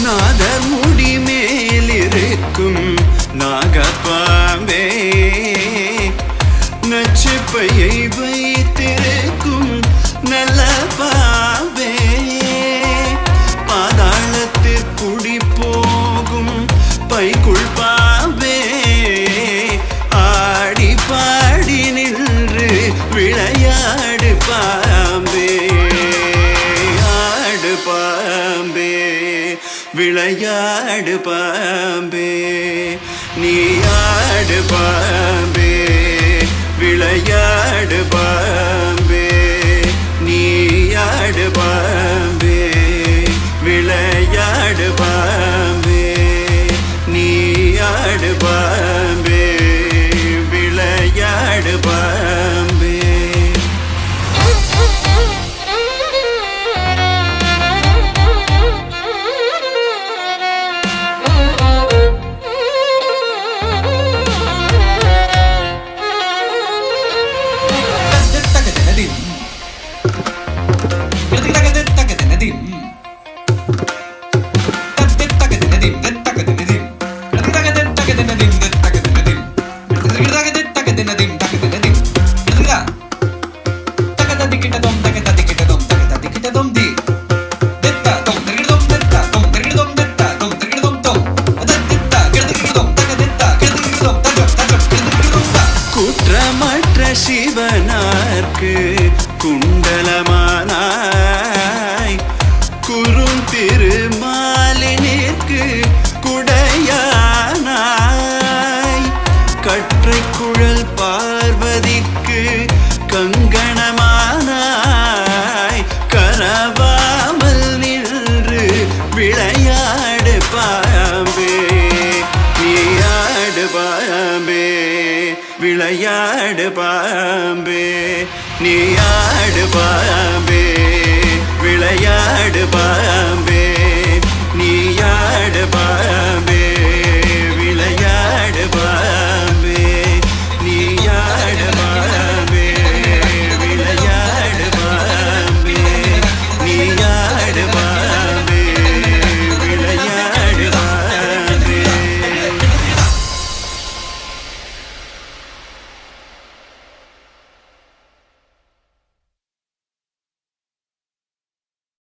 நாதர் முடி மேலிருக்கும் நாகப்பாம்பே, நச்சுப்பையை வைத்திருக்கும் நல்ல பாம்பே, பாதாளத்தில் குடி போகும் பைக்குள் பாம்பே, ஆடி பாடி நின்று விளையாடு பாம்பே, ஆடு பாம்பே, விளையாடு பாம்பே, நீ ஆடு பாம்பே, விளையாடு பாம்பே, நீ ஆடு பாம்பே, விளையாடு பாம்பே, நீ ஆடு பாம்பே, விளையாடு பாம்பே. குற்றமற்ற சிவனார்க்கு குண்டலமானாய், குறும் திருமாலினிற்கு குடையானாய், கற்றை குழல் பார்வதிக்கு கங்கணமானாய், கரவாமல் நின்று விளையாடு பாம்பே, நீயாடு பாம்பே, விளையாடு பாம்பே, நீயாடு பாம்பே, விளையாடு பாம்பே, நீயாடு பாம்பே.